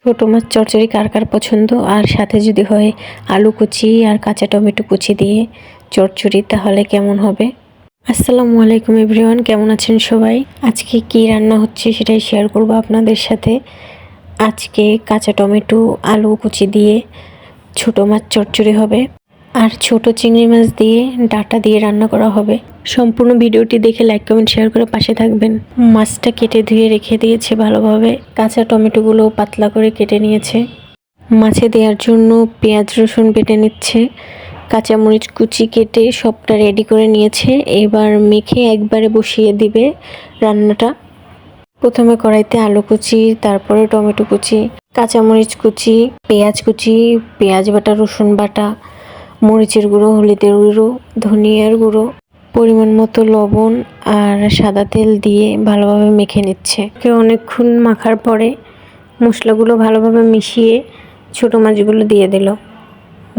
ছোটো মাছ চচ্চড়ি কার কার পছন্দ, আর সাথে যদি হয় আলু কুচি আর কাঁচা টমেটো কুচি দিয়ে চচ্চড়ি, তাহলে কেমন হবে। আসসালামু আলাইকুম এভরিওয়ান, কেমন আছেন সবাই। আজকে কি রান্না হচ্ছে সেটাই শেয়ার করব আপনাদের সাথে। আজকে কাঁচা টমেটো আলু কুচি দিয়ে ছোটো মাছ চচ্চড়ি হবে, আর ছোট চিংড়ি মাছ দিয়ে ডাঁটা দিয়ে রান্না করা হবে। সম্পূর্ণ ভিডিওটি দেখে লাইক কমেন্ট শেয়ার করে পাশে থাকবেন। মাছটা কেটে ধুয়ে রেখে দিয়েছে ভালোভাবে, কাঁচা টমেটোগুলো পাতলা করে কেটে নিয়েছে। মাছে দেওয়ার জন্য পেঁয়াজ রসুন বেটে নিচ্ছে, কাঁচামরিচ কুচি কেটে সবটা রেডি করে নিয়েছে। এবার মেখে একবারে বসিয়ে দিবে রান্নাটা। প্রথমে কড়াইতে আলু কুচি, তারপরে টমেটো কুচি, কাঁচামরিচ কুচি, পেঁয়াজ কুচি, পেঁয়াজ বাটা, রসুন বাটা, মরিচের গুঁড়ো, হলুদের গুঁড়ো, ধনিয়ার গুঁড়ো, পরিমাণ মতো লবণ আর সাদা তেল দিয়ে ভালোভাবে মেখে নিচ্ছে। অনেকক্ষণ মাখার পরে মশলাগুলো ভালোভাবে মিশিয়ে ছোটো মাছগুলো দিয়ে দিল।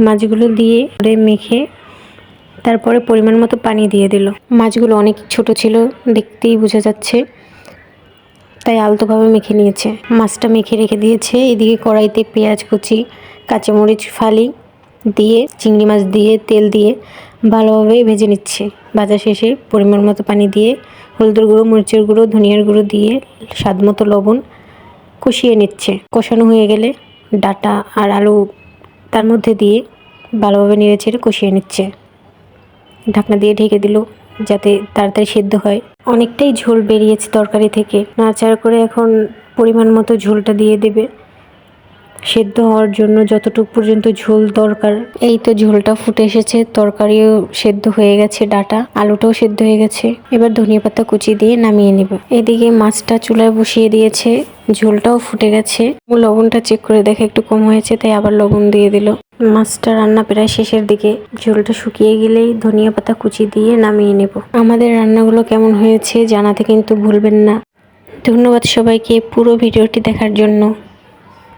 মাছগুলো দিয়ে মেখে তারপরে পরিমাণ মতো পানি দিয়ে দিল। মাছগুলো অনেক ছোট ছিল, দেখতেই বোঝা যাচ্ছে, তাই আলতোভাবে মেখে নিয়েছে। মাছটা মেখে রেখে দিয়েছে। এদিকে কড়াইতে পেঁয়াজ কুচি, কাঁচামরিচ ফালি দিয়ে চিংড়ি মাছ দিয়ে তেল দিয়ে ভালোভাবে ভেজে নিচ্ছে। ভাজা শেষে পরিমাণ মতো পানি দিয়ে হলুদের গুঁড়ো, মরিচের গুঁড়ো, ধনিয়ার গুঁড়ো দিয়ে স্বাদ মতো লবণ কষিয়ে নিচ্ছে। কষানো হয়ে গেলে ডাঁটা আর আলু তার মধ্যে দিয়ে ভালোভাবে নেড়ে চেড়ে কষিয়ে নিচ্ছে। ঢাকনা দিয়ে ঢেকে দিল যাতে তাড়াতাড়ি সেদ্ধ হয়। অনেকটাই ঝোল বেরিয়েছে তরকারি থেকে। নাড়াচাড়া করে এখন পরিমাণ মতো ঝোলটা দিয়ে দেবে সেদ্ধ হওয়ার জন্য, যতটুকু পর্যন্ত ঝোল দরকার। এই তো ঝোলটা ফুটে এসেছে, তরকারিও সেদ্ধ হয়ে গেছে, ডাঁটা আলুটাও সেদ্ধ হয়ে গেছে। এবার ধনিয়া পাতা কুচি দিয়ে নামিয়ে নেব। এদিকে মাছটা চুলায় বসিয়ে দিয়েছে, ঝোলটাও ফুটে গেছে। লবণটা চেক করে দেখে একটু কম হয়েছে, তাই আবার লবণ দিয়ে দিল। মাছটা রান্না প্রায় শেষের দিকে, ঝোলটা শুকিয়ে গেলেই ধনিয়া পাতা কুচি দিয়ে নামিয়ে নেব। আমাদের রান্নাগুলো কেমন হয়েছে জানাতে কিন্তু ভুলবেন না। ধন্যবাদ সবাইকে পুরো ভিডিওটি দেখার জন্য।